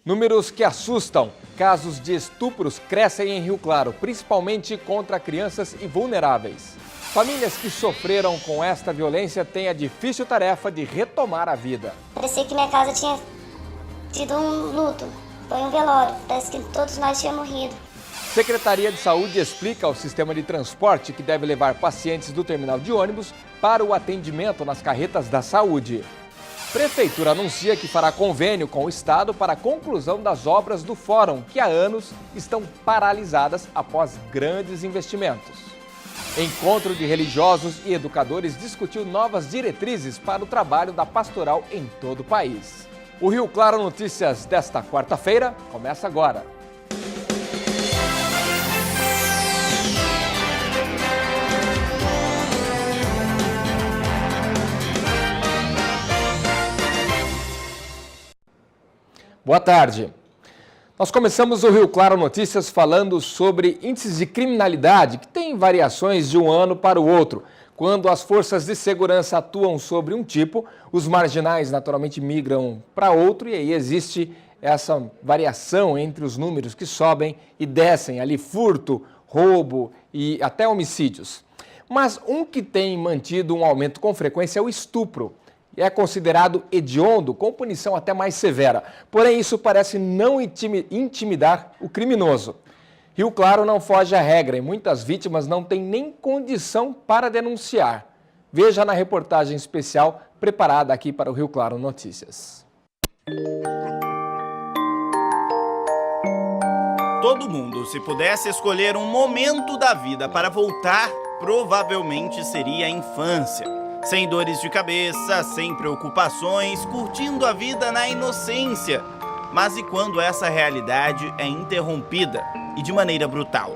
Números que assustam. Casos de estupros crescem em Rio Claro, principalmente contra crianças e vulneráveis. Famílias que sofreram com esta violência têm a difícil tarefa de retomar a vida. Parecia que minha casa tinha tido um luto, foi um velório, parece que todos nós tínhamos morrido. Secretaria de Saúde explica ao sistema de transporte que deve levar pacientes do terminal de ônibus para o atendimento nas carretas da saúde. Prefeitura anuncia que fará convênio com o Estado para a conclusão das obras do Fórum, que há anos estão paralisadas após grandes investimentos. Encontro de religiosos e educadores discutiu novas diretrizes para o trabalho da pastoral em todo o país. O Rio Claro Notícias desta quarta-feira começa agora. Boa tarde. Nós começamos o Rio Claro Notícias falando sobre índices de criminalidade que têm variações de um ano para o outro. Quando as forças de segurança atuam sobre um tipo, os marginais naturalmente migram para outro e aí existe essa variação entre os números que sobem e descem ali, furto, roubo e até homicídios. Mas um que tem mantido um aumento com frequência é o estupro. É considerado hediondo, com punição até mais severa. Porém, isso parece não intimidar o criminoso. Rio Claro não foge à regra e muitas vítimas não têm nem condição para denunciar. Veja na reportagem especial preparada aqui para o Rio Claro Notícias. Todo mundo, se pudesse escolher um momento da vida para voltar, provavelmente seria a infância. Sem dores de cabeça, sem preocupações, curtindo a vida na inocência. Mas e quando essa realidade é interrompida e de maneira brutal?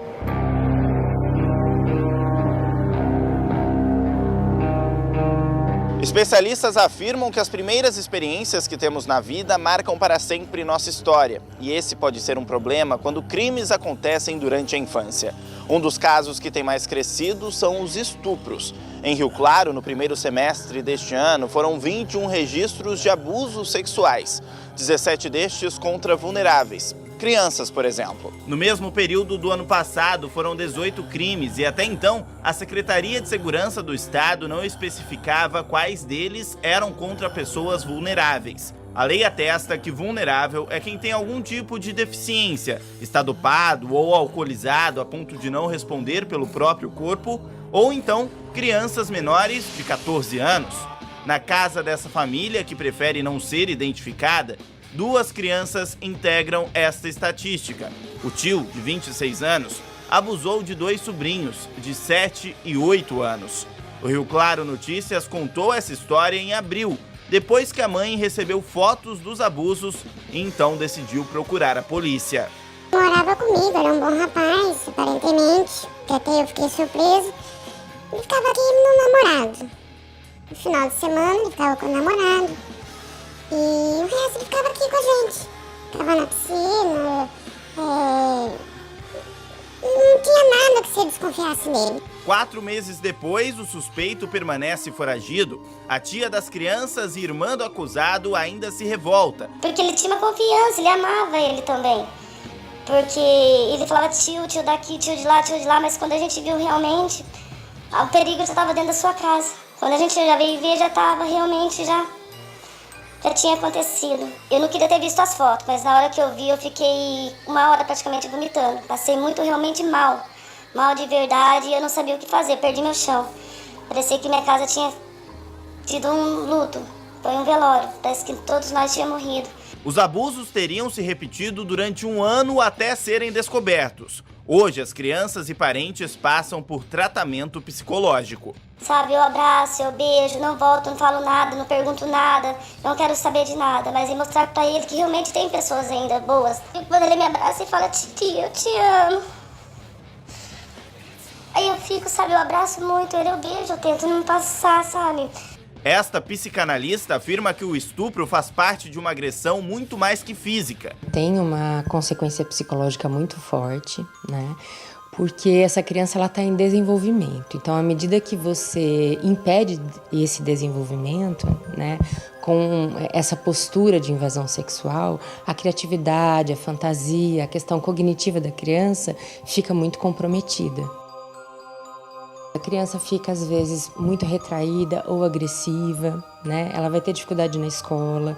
Especialistas afirmam que as primeiras experiências que temos na vida marcam para sempre nossa história. E esse pode ser um problema quando crimes acontecem durante a infância. Um dos casos que tem mais crescido são os estupros. Em Rio Claro, no primeiro semestre deste ano, foram 21 registros de abusos sexuais, 17 destes contra vulneráveis. Crianças, por exemplo. No mesmo período do ano passado, foram 18 crimes e até então, a Secretaria de Segurança do Estado não especificava quais deles eram contra pessoas vulneráveis. A lei atesta que vulnerável é quem tem algum tipo de deficiência, está dopado ou alcoolizado a ponto de não responder pelo próprio corpo, ou então crianças menores de 14 anos. Na casa dessa família, que prefere não ser identificada, 2 crianças integram esta estatística. O tio, de 26 anos, abusou de 2 sobrinhos, de 7 e 8 anos. O Rio Claro Notícias contou essa história em abril, depois que a mãe recebeu fotos dos abusos e então decidiu procurar a polícia. Morava comigo, era um bom rapaz, aparentemente, que até eu fiquei surpreso. Ele ficava aqui no namorado. No final de semana ele ficava com o namorado. E o resto ele ficava aqui com a gente. Ficava na piscina, não tinha nada que você desconfiasse nele. 4 meses depois, o suspeito permanece foragido. A tia das crianças e irmã do acusado ainda se revolta. Porque ele tinha uma confiança, ele amava ele também. Porque ele falava tio daqui, tio de lá, mas quando a gente viu realmente, o perigo já estava dentro da sua casa. Quando a gente já veio ver, já estava realmente, já tinha acontecido. Eu não queria ter visto as fotos, mas na hora que eu vi, eu fiquei 1 hora praticamente vomitando. Passei muito realmente mal de verdade, e eu não sabia o que fazer, perdi meu chão. Parecia que minha casa tinha tido um luto, foi um velório, parece que todos nós tínhamos morrido. Os abusos teriam se repetido durante 1 ano até serem descobertos. Hoje, as crianças e parentes passam por tratamento psicológico. Sabe, eu abraço, eu beijo, não volto, não falo nada, não pergunto nada, não quero saber de nada, mas mostrar pra ele que realmente tem pessoas ainda boas. E quando ele me abraça e fala, tia, eu te amo. Aí eu fico, sabe, eu abraço muito ele, eu beijo, eu tento não passar, sabe? Esta psicanalista afirma que o estupro faz parte de uma agressão muito mais que física. Tem uma consequência psicológica muito forte, né? Porque essa criança ela está em desenvolvimento. Então, à medida que você impede esse desenvolvimento, né, com essa postura de invasão sexual, a criatividade, a fantasia, a questão cognitiva da criança fica muito comprometida. A criança fica, às vezes, muito retraída ou agressiva, né? Ela vai ter dificuldade na escola,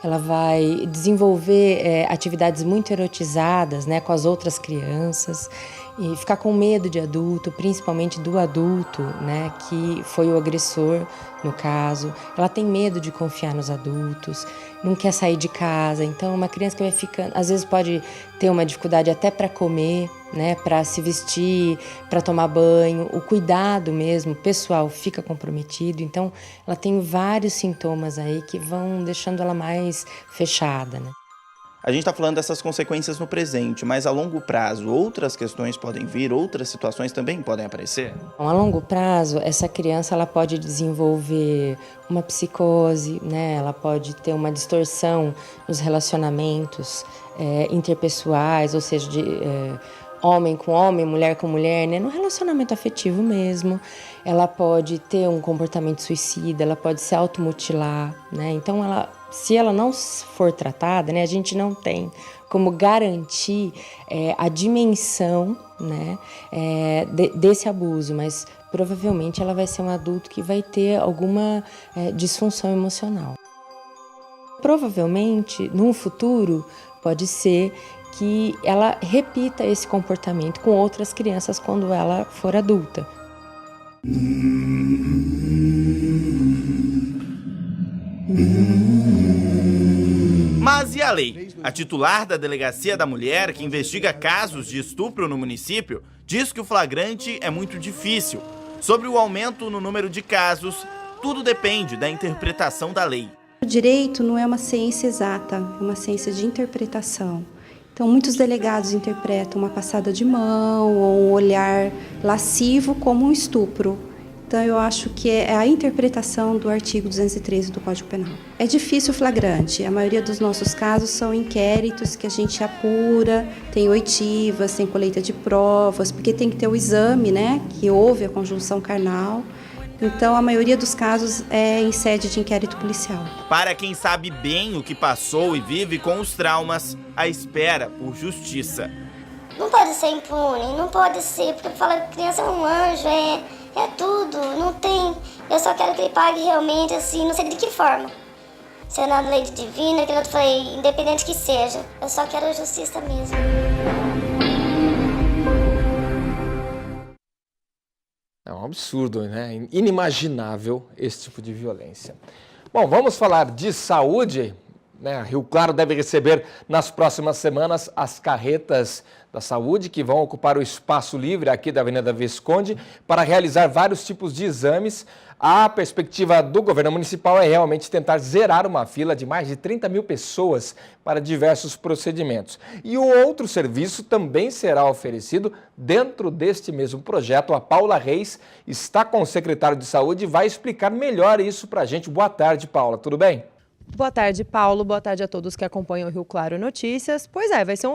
ela vai desenvolver atividades muito erotizadas, né, com as outras crianças e ficar com medo de adulto, principalmente do adulto, né, que foi o agressor no caso. Ela tem medo de confiar nos adultos, não quer sair de casa. Então, uma criança que vai ficando, às vezes pode ter uma dificuldade até para comer, né, para se vestir, para tomar banho. O cuidado mesmo pessoal fica comprometido. Então, ela tem vários sintomas aí que vão deixando ela mais fechada, né? A gente está falando dessas consequências no presente, mas a longo prazo outras questões podem vir, outras situações também podem aparecer? A longo prazo, essa criança ela pode desenvolver uma psicose, né? Ela pode ter uma distorção nos relacionamentos interpessoais, ou seja, de homem com homem, mulher com mulher, né? No relacionamento afetivo mesmo. Ela pode ter um comportamento suicida, ela pode se automutilar, né? Então, se ela não for tratada, né, a gente não tem como garantir a dimensão, né, desse abuso, mas provavelmente ela vai ser um adulto que vai ter alguma disfunção emocional. Provavelmente, num futuro, pode ser que ela repita esse comportamento com outras crianças quando ela for adulta. Mas e a lei? A titular da Delegacia da Mulher, que investiga casos de estupro no município, diz que o flagrante é muito difícil. Sobre o aumento no número de casos, tudo depende da interpretação da lei. O direito não é uma ciência exata, é uma ciência de interpretação. Então, muitos delegados interpretam uma passada de mão ou um olhar lascivo como um estupro. Então, eu acho que é a interpretação do artigo 213 do Código Penal. É difícil o flagrante. A maioria dos nossos casos são inquéritos que a gente apura, tem oitivas, tem colheita de provas, porque tem que ter o exame, né, que houve a conjunção carnal. Então, a maioria dos casos é em sede de inquérito policial. Para quem sabe bem o que passou e vive com os traumas, a espera por justiça. Não pode ser impune, não pode ser, porque fala que criança é um anjo, é tudo, não tem. Eu só quero que ele pague realmente, assim, não sei de que forma. Se é na lei divina, que eu falei, independente que seja, eu só quero justiça mesmo. É um absurdo, né? Inimaginável esse tipo de violência. Bom, vamos falar de saúde, né? Rio Claro deve receber nas próximas semanas as carretas da saúde que vão ocupar o espaço livre aqui da Avenida Visconde para realizar vários tipos de exames. A perspectiva do governo municipal é realmente tentar zerar uma fila de mais de 30 mil pessoas para diversos procedimentos. E o outro serviço também será oferecido dentro deste mesmo projeto. A Paula Reis está com o secretário de Saúde e vai explicar melhor isso para a gente. Boa tarde, Paula. Tudo bem? Boa tarde, Paulo. Boa tarde a todos que acompanham o Rio Claro Notícias. Pois é, vai ser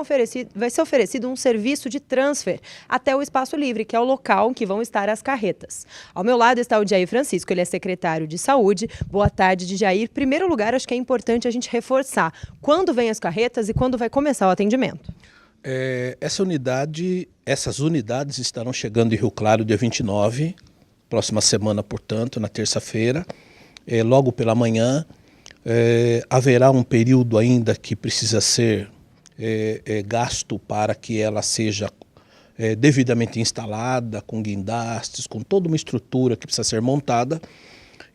oferecido um serviço de transfer até o Espaço Livre, que é o local em que vão estar as carretas. Ao meu lado está o Jair Francisco, ele é secretário de Saúde. Boa tarde, Jair. Em primeiro lugar, acho que é importante a gente reforçar quando vêm as carretas e quando vai começar o atendimento. Essas unidades estarão chegando em Rio Claro dia 29, próxima semana, portanto, na terça-feira, logo pela manhã. Haverá um período ainda que precisa ser gasto para que ela seja devidamente instalada, com guindastes, com toda uma estrutura que precisa ser montada,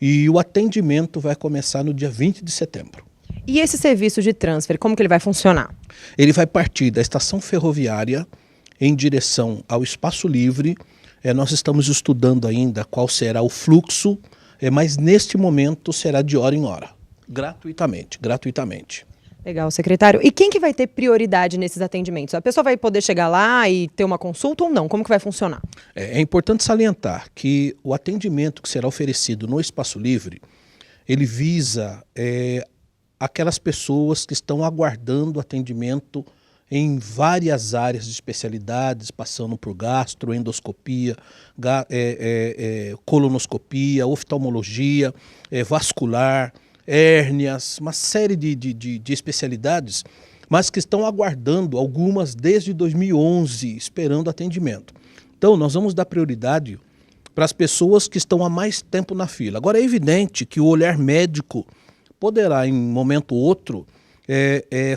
e o atendimento vai começar no dia 20 de setembro. E esse serviço de transfer, como que ele vai funcionar? Ele vai partir da estação ferroviária em direção ao Espaço Livre. Nós estamos estudando ainda qual será o fluxo, mas neste momento será de hora em hora. Gratuitamente. Legal, secretário. E quem que vai ter prioridade nesses atendimentos? A pessoa vai poder chegar lá e ter uma consulta ou não? Como que vai funcionar? É importante salientar que o atendimento que será oferecido no Espaço Livre, ele visa aquelas pessoas que estão aguardando atendimento em várias áreas de especialidades, passando por gastroendoscopia, colonoscopia, oftalmologia, vascular, hérnias, uma série de especialidades, mas que estão aguardando, algumas desde 2011, esperando atendimento. Então, nós vamos dar prioridade para as pessoas que estão há mais tempo na fila. Agora, é evidente que o olhar médico poderá, em um momento ou outro,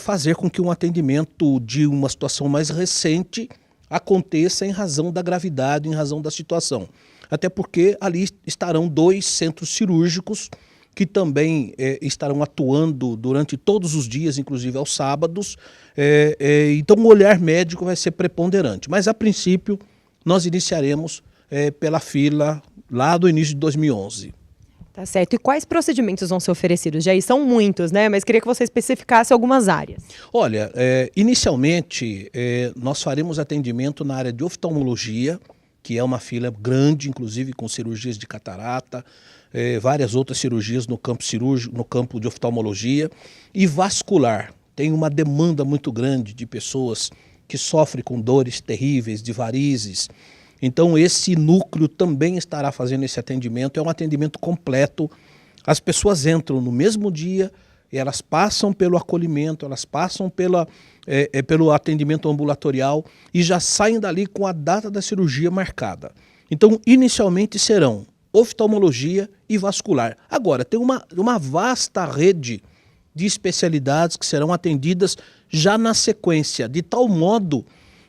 fazer com que um atendimento de uma situação mais recente aconteça em razão da gravidade, em razão da situação. Até porque ali estarão 2 centros cirúrgicos que também estarão atuando durante todos os dias, inclusive aos sábados. Então o olhar médico vai ser preponderante. Mas a princípio nós iniciaremos pela fila lá do início de 2011. Tá certo. E quais procedimentos vão ser oferecidos, Jair? São muitos, né? Mas queria que você especificasse algumas áreas. Olha, inicialmente nós faremos atendimento na área de oftalmologia, que é uma fila grande, inclusive com cirurgias de catarata, várias outras cirurgias no campo cirúrgico, no campo de oftalmologia, e vascular. Tem uma demanda muito grande de pessoas que sofrem com dores terríveis, de varizes. Então esse núcleo também estará fazendo esse atendimento, é um atendimento completo. As pessoas entram no mesmo dia, elas passam pelo acolhimento, elas passam pelo atendimento ambulatorial e já saem dali com a data da cirurgia marcada. Então, inicialmente serão oftalmologia e vascular. Agora, tem uma vasta rede de especialidades que serão atendidas já na sequência, de tal modo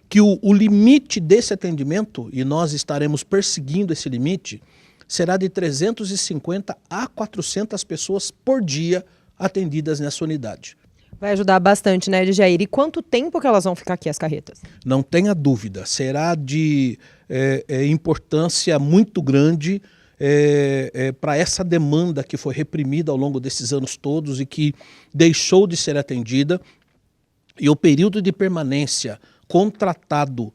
que o limite desse atendimento, e nós estaremos perseguindo esse limite, será de 350 a 400 pessoas por dia atendidas nessa unidade. Vai ajudar bastante, né, Jair? E quanto tempo que elas vão ficar aqui, as carretas? Não tenha dúvida, será de importância muito grande para essa demanda que foi reprimida ao longo desses anos todos e que deixou de ser atendida. E o período de permanência contratado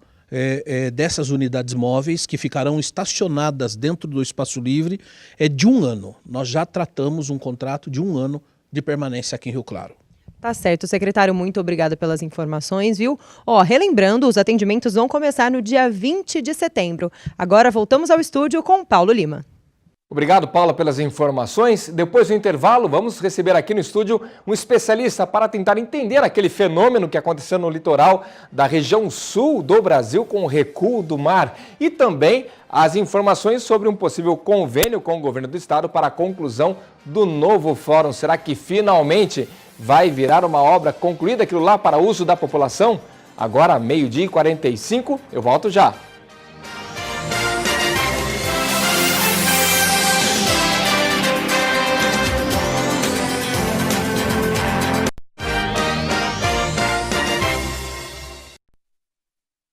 dessas unidades móveis, que ficarão estacionadas dentro do espaço livre, é de 1 ano. Nós já tratamos um contrato de 1 ano de permanência aqui em Rio Claro. Tá certo, secretário, muito obrigada pelas informações, viu? Relembrando, os atendimentos vão começar no dia 20 de setembro. Agora voltamos ao estúdio com Paulo Lima. Obrigado, Paula, pelas informações. Depois do intervalo, vamos receber aqui no estúdio um especialista para tentar entender aquele fenômeno que aconteceu no litoral da região sul do Brasil com o recuo do mar e também as informações sobre um possível convênio com o governo do estado para a conclusão do novo fórum. Será que finalmente vai virar uma obra concluída aquilo lá para uso da população? Agora, 12h45, eu volto já.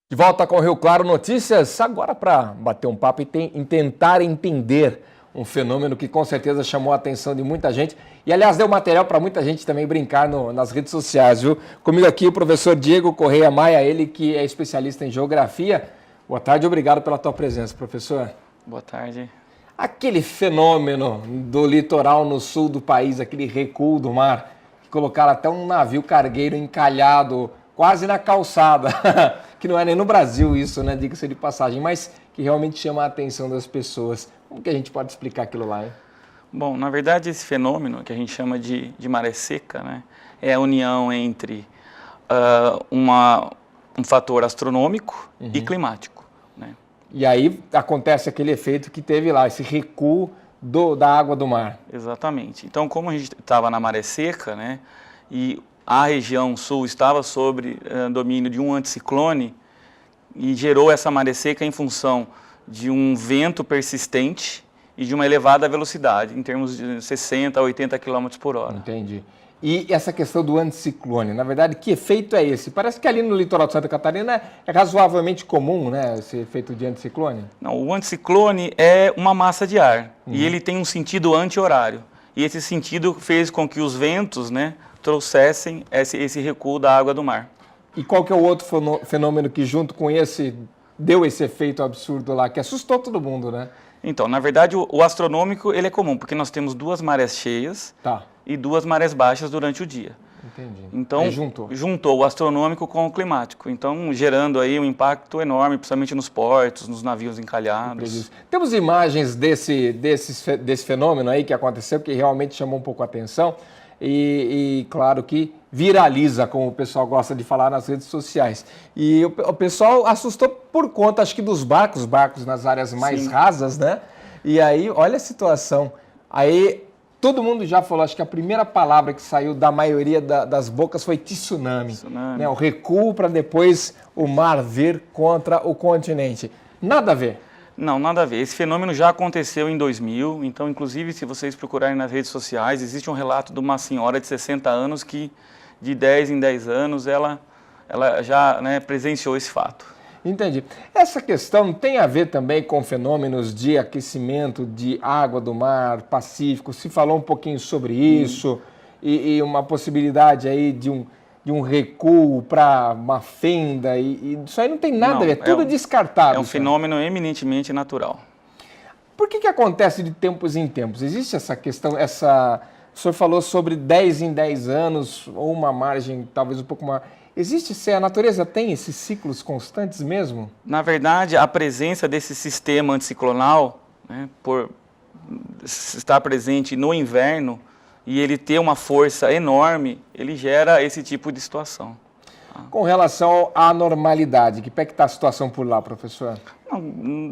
De volta com o Rio Claro Notícias, agora para bater um papo e tentar entender um fenômeno que com certeza chamou a atenção de muita gente e, aliás, deu material para muita gente também brincar nas redes sociais, viu? Comigo aqui o professor Diego Correia Maia, ele que é especialista em geografia. Boa tarde, obrigado pela tua presença, professor. Boa tarde. Aquele fenômeno do litoral no sul do país, aquele recuo do mar, que colocaram até um navio cargueiro encalhado quase na calçada, que não é nem no Brasil isso, né, diga-se de passagem, mas que realmente chama a atenção das pessoas. Como que a gente pode explicar aquilo lá, hein? Bom, na verdade esse fenômeno que a gente chama de maré seca, né, é a união entre um fator astronômico e climático, né? E aí acontece aquele efeito que teve lá, esse recuo da água do mar. Exatamente. Então, como a gente estava na maré seca, né, e a região sul estava sob domínio de um anticiclone e gerou essa maré seca em função de um vento persistente e de uma elevada velocidade, em termos de 60 a 80 km por hora. Entendi. E essa questão do anticiclone, na verdade, que efeito é esse? Parece que ali no litoral de Santa Catarina é razoavelmente comum, né, esse efeito de anticiclone? Não, o anticiclone é uma massa de ar e ele tem um sentido anti-horário. E esse sentido fez com que os ventos, né, trouxessem esse recuo da água do mar. E qual que é o outro fenômeno que junto com esse deu esse efeito absurdo lá, que assustou todo mundo, né? Então, na verdade, o astronômico ele é comum, porque nós temos 2 marés cheias e 2 marés baixas durante o dia. Entendi. Então, Aí juntou o astronômico com o climático, então gerando aí um impacto enorme, principalmente nos portos, nos navios encalhados. Temos imagens desse fenômeno aí que aconteceu, que realmente chamou um pouco a atenção e claro que viraliza, como o pessoal gosta de falar nas redes sociais. E o pessoal assustou por conta, acho que dos barcos nas áreas mais rasas, né? E aí, olha a situação. Aí, todo mundo já falou, acho que a primeira palavra que saiu da maioria das bocas foi tsunami. Né? O recuo para depois o mar vir contra o continente. Nada a ver. Não, nada a ver. Esse fenômeno já aconteceu em 2000, então, inclusive, se vocês procurarem nas redes sociais, existe um relato de uma senhora de 60 anos que, de 10 em 10 anos, ela já presenciou esse fato. Entendi. Essa questão tem a ver também com fenômenos de aquecimento de água do mar Pacífico? Se falou um pouquinho sobre isso e uma possibilidade aí de um recuo para uma fenda e isso aí não tem nada a ver, é tudo descartável. É um fenômeno eminentemente natural. Por que acontece de tempos em tempos? Existe essa questão, o senhor falou sobre 10 em 10 anos ou uma margem talvez um pouco maior. Existe, se a natureza tem esses ciclos constantes mesmo? Na verdade, a presença desse sistema anticiclonal, né, por estar presente no inverno e ele ter uma força enorme, ele gera esse tipo de situação. Com relação à normalidade, que pé que está a situação por lá, professor?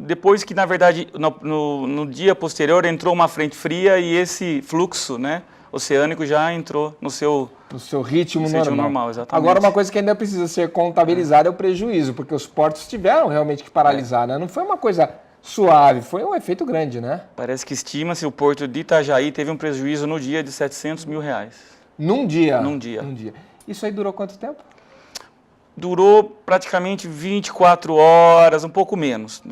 Depois que, na verdade, no dia posterior entrou uma frente fria e esse fluxo, né, oceânico já entrou no seu ritmo normal. Exatamente. Agora, uma coisa que ainda precisa ser contabilizada é o prejuízo, porque os portos tiveram realmente que paralisar, né? Não foi uma coisa suave, foi um efeito grande, né? Parece que estima-se o porto de Itajaí teve um prejuízo no dia de R$700 mil. Num dia? Num dia. Isso aí durou quanto tempo? Durou praticamente 24 horas, um pouco menos.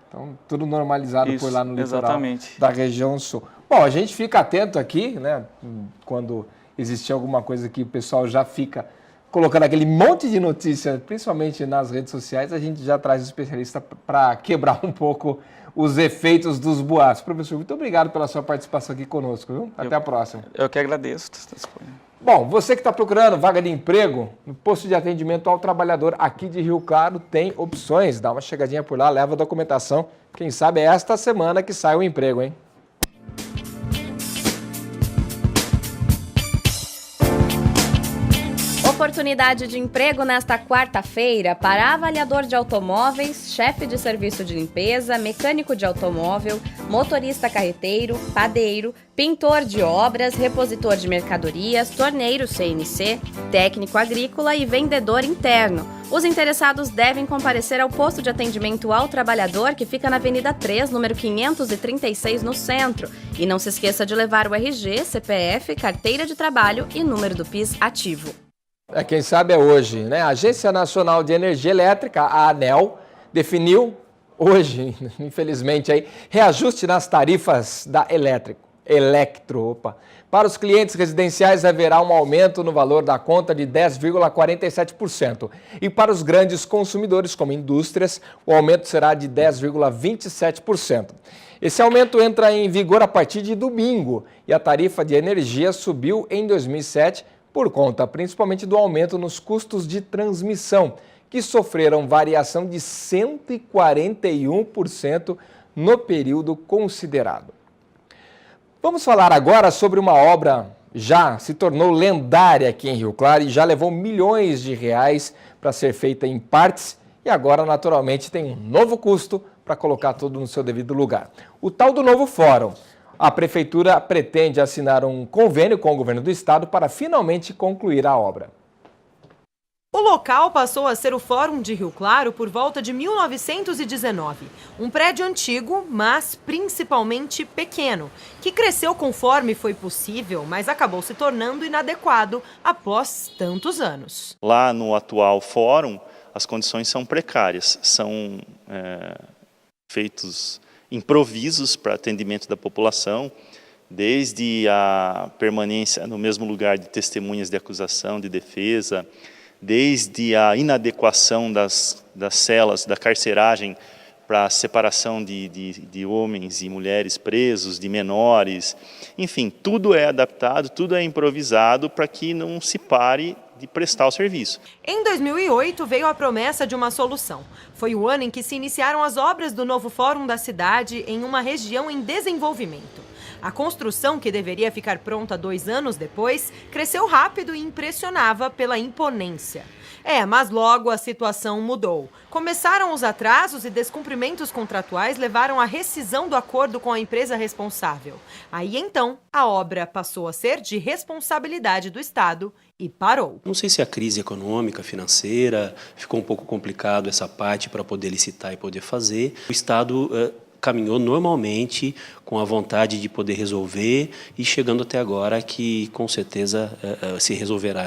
Então, tudo normalizado por lá no litoral exatamente. Da região sul. Bom, a gente fica atento aqui, né? Quando existir alguma coisa que o pessoal já fica colocando aquele monte de notícia, principalmente nas redes sociais, a gente já traz um especialista para quebrar um pouco os efeitos dos boatos. Professor, muito obrigado pela sua participação aqui conosco, viu? Até a próxima. Eu que agradeço. Bom, você que está procurando vaga de emprego, no posto de atendimento ao trabalhador aqui de Rio Claro tem opções. Dá uma chegadinha por lá, leva a documentação. Quem sabe é esta semana que sai o emprego, hein? Oportunidade de emprego nesta quarta-feira para avaliador de automóveis, chefe de serviço de limpeza, mecânico de automóvel, motorista carreteiro, padeiro, pintor de obras, repositor de mercadorias, torneiro CNC, técnico agrícola e vendedor interno. Os interessados devem comparecer ao posto de atendimento ao trabalhador que fica na Avenida 3, número 536, no centro. E não se esqueça de levar o RG, CPF, carteira de trabalho e número do PIS ativo. Quem sabe é hoje, né? A Agência Nacional de Energia Elétrica, a ANEEL, definiu hoje, infelizmente, aí, reajuste nas tarifas da Electro. Para os clientes residenciais haverá um aumento no valor da conta de 10,47%. E para os grandes consumidores, como indústrias, o aumento será de 10,27%. Esse aumento entra em vigor a partir de domingo e a tarifa de energia subiu em 2007 por conta principalmente do aumento nos custos de transmissão, que sofreram variação de 141% no período considerado. Vamos falar agora sobre uma obra já se tornou lendária aqui em Rio Claro e já levou milhões de reais para ser feita em partes e agora, naturalmente, tem um novo custo para colocar tudo no seu devido lugar. O tal do novo fórum. A Prefeitura pretende assinar um convênio com o Governo do Estado para finalmente concluir a obra. O local passou a ser o Fórum de Rio Claro por volta de 1919. Um prédio antigo, mas principalmente pequeno, que cresceu conforme foi possível, mas acabou se tornando inadequado após tantos anos. Lá no atual Fórum, as condições são precárias, são feitos improvisos para atendimento da população, desde a permanência no mesmo lugar de testemunhas de acusação, de defesa, desde a inadequação das celas, da carceragem para a separação de homens e mulheres presos, de menores. Enfim, tudo é adaptado, tudo é improvisado para que não se pare de prestar o serviço. Em 2008 veio a promessa de uma solução. Foi o ano em que se iniciaram as obras do novo fórum da cidade em uma região em desenvolvimento. A construção, que deveria ficar pronta 2 anos depois, cresceu rápido e impressionava pela imponência. Mas logo a situação mudou. Começaram os atrasos e descumprimentos contratuais levaram à rescisão do acordo com a empresa responsável. Aí então, a obra passou a ser de responsabilidade do Estado e parou. Não sei se a crise econômica, financeira, ficou um pouco complicado essa parte para poder licitar e poder fazer. O Estado caminhou normalmente com a vontade de poder resolver e chegando até agora que com certeza se resolverá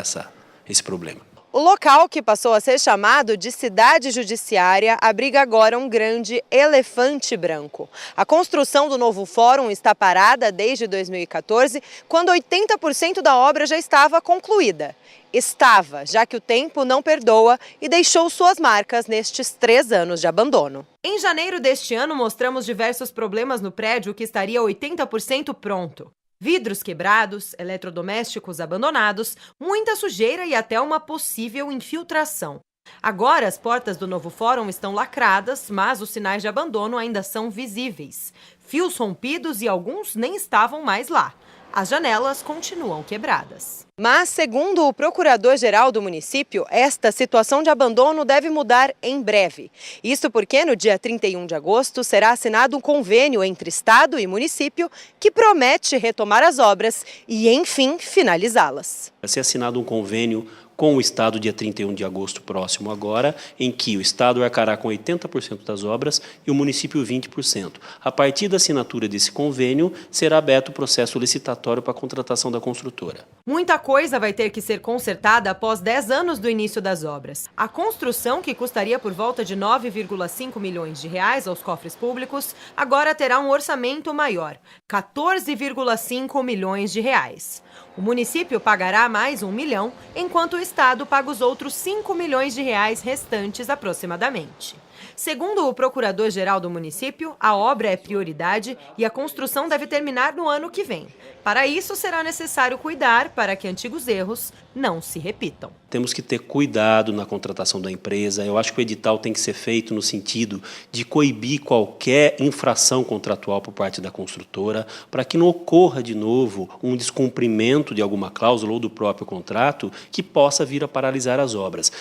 esse problema. O local, que passou a ser chamado de cidade judiciária, abriga agora um grande elefante branco. A construção do novo fórum está parada desde 2014, quando 80% da obra já estava concluída. Estava, já que o tempo não perdoa e deixou suas marcas nestes 3 anos de abandono. Em janeiro deste ano, mostramos diversos problemas no prédio que estaria 80% pronto. Vidros quebrados, eletrodomésticos abandonados, muita sujeira e até uma possível infiltração. Agora, as portas do novo fórum estão lacradas, mas os sinais de abandono ainda são visíveis. Fios rompidos e alguns nem estavam mais lá. As janelas continuam quebradas. Mas, segundo o procurador-geral do município, esta situação de abandono deve mudar em breve. Isso porque no dia 31 de agosto será assinado um convênio entre Estado e município que promete retomar as obras e, enfim, finalizá-las. Vai ser assinado um convênio com o Estado dia 31 de agosto próximo agora, em que o Estado arcará com 80% das obras e o município 20%. A partir da assinatura desse convênio, será aberto o processo licitatório para a contratação da construtora. Muita coisa vai ter que ser consertada após 10 anos do início das obras. A construção, que custaria por volta de 9,5 milhões de reais aos cofres públicos, agora terá um orçamento maior, 14,5 milhões de reais. O município pagará mais 1 milhão, enquanto o Estado paga os outros 5 milhões de reais restantes aproximadamente. Segundo o procurador-geral do município, a obra é prioridade e a construção deve terminar no ano que vem. Para isso, será necessário cuidar para que antigos erros não se repitam. Temos que ter cuidado na contratação da empresa. Eu acho que o edital tem que ser feito no sentido de coibir qualquer infração contratual por parte da construtora, para que não ocorra de novo um descumprimento de alguma cláusula ou do próprio contrato que possa vir a paralisar as obras.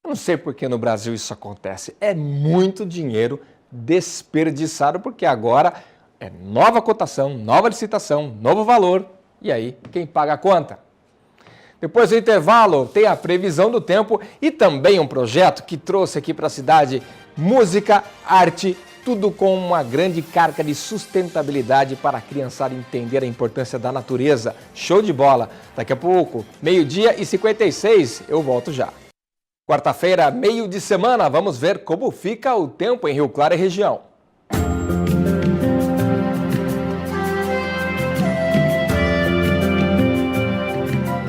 Eu não sei por que no Brasil isso acontece. É muito dinheiro desperdiçado, porque agora é nova cotação, nova licitação, novo valor. E aí, quem paga a conta? Depois do intervalo, tem a previsão do tempo e também um projeto que trouxe aqui para a cidade música, arte, tudo com uma grande carga de sustentabilidade para a criançada entender a importância da natureza. Show de bola! Daqui a pouco, 12h56, eu volto já. Quarta-feira, meio de semana, vamos ver como fica o tempo em Rio Claro e região.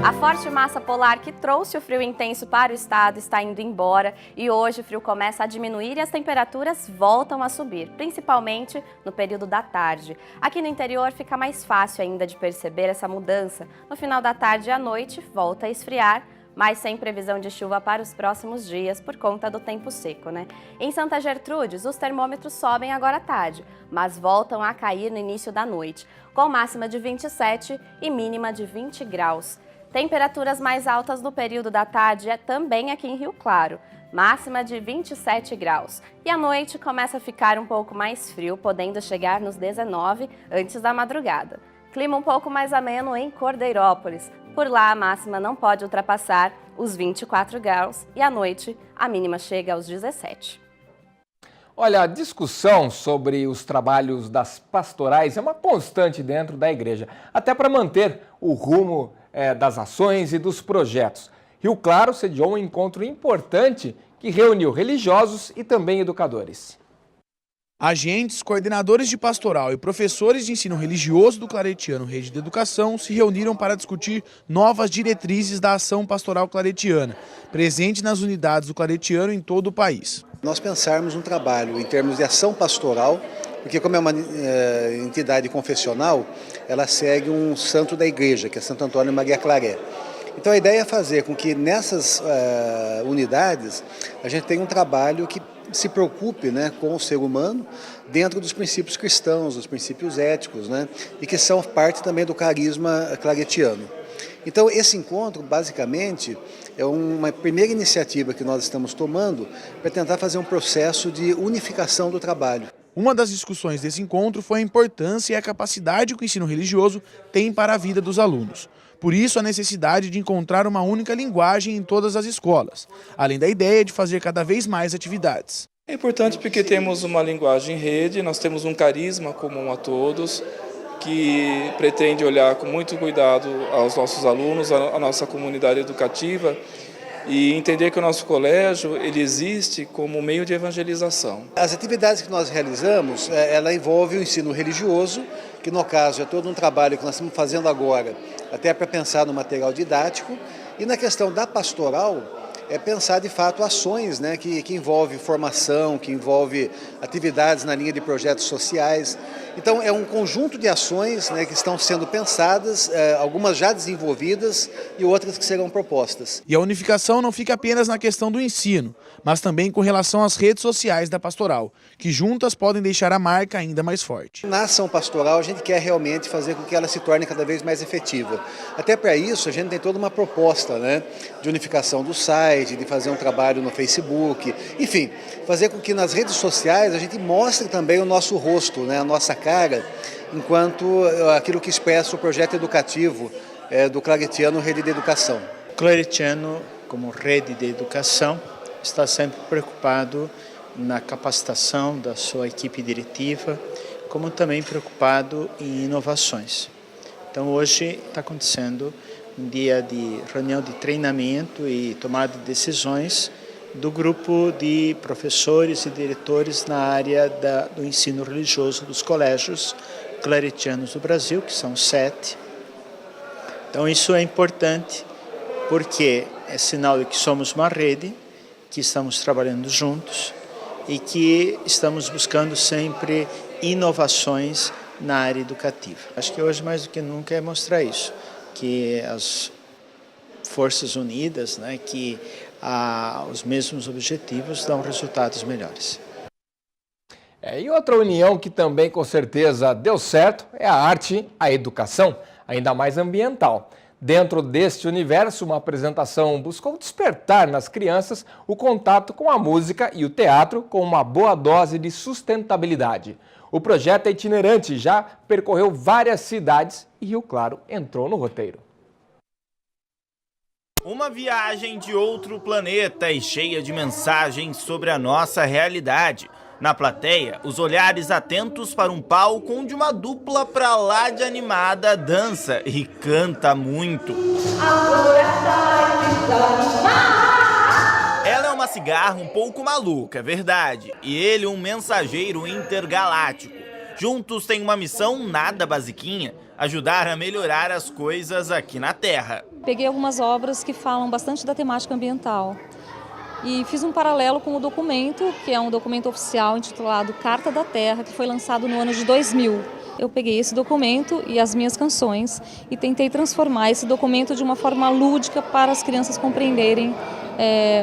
A forte massa polar que trouxe o frio intenso para o estado está indo embora e hoje o frio começa a diminuir e as temperaturas voltam a subir, principalmente no período da tarde. Aqui no interior fica mais fácil ainda de perceber essa mudança. No final da tarde e à noite volta a esfriar, mas sem previsão de chuva para os próximos dias por conta do tempo seco, né? Em Santa Gertrudes, os termômetros sobem agora à tarde, mas voltam a cair no início da noite, com máxima de 27 e mínima de 20 graus. Temperaturas mais altas no período da tarde também aqui em Rio Claro, máxima de 27 graus. E à noite começa a ficar um pouco mais frio, podendo chegar nos 19 antes da madrugada. Clima um pouco mais ameno em Cordeirópolis. Por lá, a máxima não pode ultrapassar os 24 graus e à noite a mínima chega aos 17. Olha, a discussão sobre os trabalhos das pastorais é uma constante dentro da igreja, até para manter o rumo das ações e dos projetos. Rio Claro sediou um encontro importante que reuniu religiosos e também educadores. Agentes, coordenadores de pastoral e professores de ensino religioso do Claretiano Rede de Educação se reuniram para discutir novas diretrizes da ação pastoral claretiana, presente nas unidades do Claretiano em todo o país. Nós pensarmos um trabalho em termos de ação pastoral, porque como é uma entidade confessional, ela segue um santo da igreja, que é Santo Antônio Maria Claré. Então a ideia é fazer com que nessas unidades a gente tenha um trabalho que se preocupe, né, com o ser humano dentro dos princípios cristãos, dos princípios éticos, né, e que são parte também do carisma claretiano. Então esse encontro basicamente é uma primeira iniciativa que nós estamos tomando para tentar fazer um processo de unificação do trabalho. Uma das discussões desse encontro foi a importância e a capacidade que o ensino religioso tem para a vida dos alunos. Por isso, a necessidade de encontrar uma única linguagem em todas as escolas, além da ideia de fazer cada vez mais atividades. É importante porque temos uma linguagem em rede, nós temos um carisma comum a todos, que pretende olhar com muito cuidado aos nossos alunos, à nossa comunidade educativa, e entender que o nosso colégio ele existe como meio de evangelização. As atividades que nós realizamos, ela envolve o ensino religioso, que no caso é todo um trabalho que nós estamos fazendo agora, até para pensar no material didático, e na questão da pastoral, é pensar de fato ações, né, que envolve formação, que envolve atividades na linha de projetos sociais. Então é um conjunto de ações, né, que estão sendo pensadas, algumas já desenvolvidas e outras que serão propostas. E a unificação não fica apenas na questão do ensino, mas também com relação às redes sociais da pastoral, que juntas podem deixar a marca ainda mais forte. Na ação pastoral a gente quer realmente fazer com que ela se torne cada vez mais efetiva. Até para isso a gente tem toda uma proposta, né, de unificação do site, de fazer um trabalho no Facebook, enfim, fazer com que nas redes sociais a gente mostre também o nosso rosto, né, a nossa cara, enquanto aquilo que expressa o projeto educativo do Claretiano Rede de Educação. O Claretiano, como rede de educação, está sempre preocupado na capacitação da sua equipe diretiva, como também preocupado em inovações. Então hoje está acontecendo um dia de reunião de treinamento e tomada de decisões do grupo de professores e diretores na área do ensino religioso dos colégios claretianos do Brasil, que são 7. Então isso é importante porque é sinal de que somos uma rede, que estamos trabalhando juntos e que estamos buscando sempre inovações na área educativa. Acho que hoje mais do que nunca é mostrar isso, que as forças unidas, né, que os mesmos objetivos dão resultados melhores. E outra união que também com certeza deu certo é a arte, a educação, ainda mais ambiental. Dentro deste universo, uma apresentação buscou despertar nas crianças o contato com a música e o teatro com uma boa dose de sustentabilidade. O projeto é itinerante, já percorreu várias cidades e Rio Claro entrou no roteiro. Uma viagem de outro planeta e cheia de mensagens sobre a nossa realidade. Na plateia, os olhares atentos para um palco onde uma dupla pra lá de animada dança e canta muito. Ela é uma cigarra um pouco maluca, é verdade, e ele um mensageiro intergaláctico. Juntos têm uma missão nada basiquinha, ajudar a melhorar as coisas aqui na Terra. Peguei algumas obras que falam bastante da temática ambiental e fiz um paralelo com o documento, que é um documento oficial intitulado Carta da Terra, que foi lançado no ano de 2000. Eu peguei esse documento e as minhas canções e tentei transformar esse documento de uma forma lúdica para as crianças compreenderem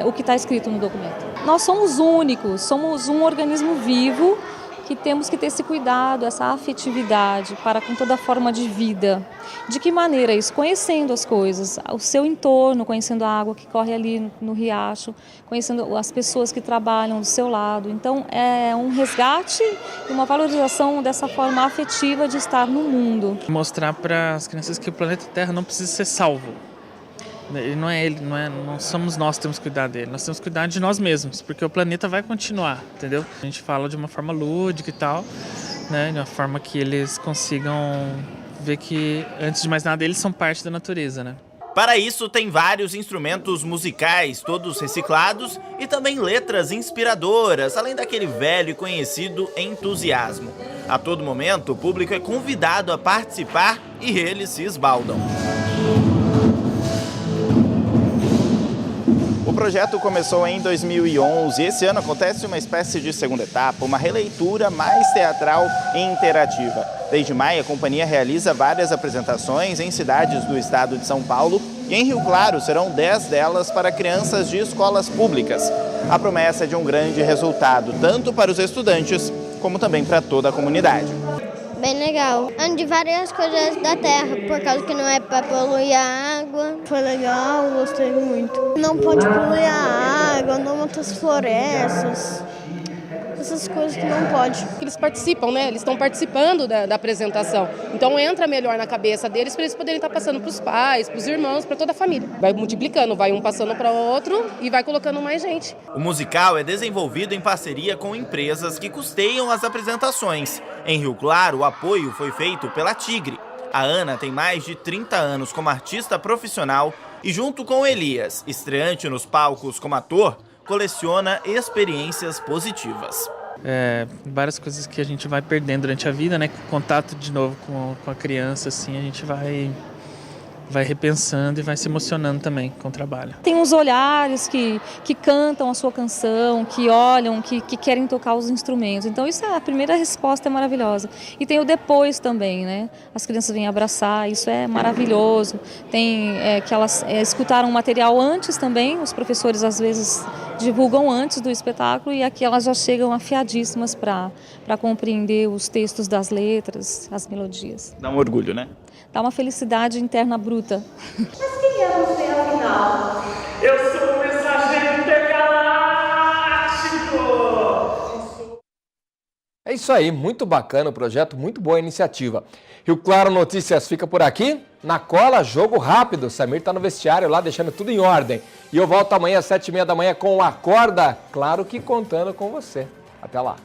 o que está escrito no documento. Nós somos únicos, somos um organismo vivo que temos que ter esse cuidado, essa afetividade para com toda forma de vida. De que maneira isso? Conhecendo as coisas, o seu entorno, conhecendo a água que corre ali no riacho, conhecendo as pessoas que trabalham do seu lado. Então é um resgate e uma valorização dessa forma afetiva de estar no mundo. Mostrar para as crianças que o planeta Terra não precisa ser salvo. Não somos nós que temos que cuidar dele, nós temos que cuidar de nós mesmos, porque o planeta vai continuar, entendeu? A gente fala de uma forma lúdica e tal, né? De uma forma que eles consigam ver que, antes de mais nada, eles são parte da natureza, né? Para isso, tem vários instrumentos musicais, todos reciclados, e também letras inspiradoras, além daquele velho e conhecido entusiasmo. A todo momento, o público é convidado a participar e eles se esbaldam. O projeto começou em 2011 e esse ano acontece uma espécie de segunda etapa, uma releitura mais teatral e interativa. Desde maio, a companhia realiza várias apresentações em cidades do estado de São Paulo e em Rio Claro serão 10 delas para crianças de escolas públicas. A promessa é de um grande resultado, tanto para os estudantes como também para toda a comunidade. Bem legal. Ando de várias coisas da terra, por causa que não é para poluir a água. Foi legal, gostei muito. Não pode poluir a água, não matar as florestas. Essas coisas que não pode. Eles participam, né? Eles estão participando da apresentação. Então entra melhor na cabeça deles para eles poderem estar passando para os pais, para os irmãos, para toda a família. Vai multiplicando, vai um passando para o outro e vai colocando mais gente. O musical é desenvolvido em parceria com empresas que custeiam as apresentações. Em Rio Claro, o apoio foi feito pela Tigre. A Ana tem mais de 30 anos como artista profissional e junto com Elias, estreante nos palcos como ator, coleciona experiências positivas. Várias coisas que a gente vai perdendo durante a vida, né? Contato de novo com a criança, assim, a gente vai repensando e vai se emocionando também com o trabalho. Tem uns olhares que cantam a sua canção, que olham, que querem tocar os instrumentos. Então isso a primeira resposta é maravilhosa. E tem o depois também, né? As crianças vêm abraçar, isso é maravilhoso. Tem que elas escutaram o material antes também, os professores às vezes divulgam antes do espetáculo e aqui elas já chegam afiadíssimas para compreender os textos das letras, as melodias. Dá um orgulho, né? Dá uma felicidade interna bruta. Mas quem é você, afinal? Eu sou o mensageiro intergaláctico! É isso aí, muito bacana o projeto, muito boa a iniciativa. Rio Claro Notícias fica por aqui. Na cola, jogo rápido. Samir está no vestiário lá, deixando tudo em ordem. E eu volto amanhã às 7h30 da manhã com o Acorda, claro que contando com você. Até lá.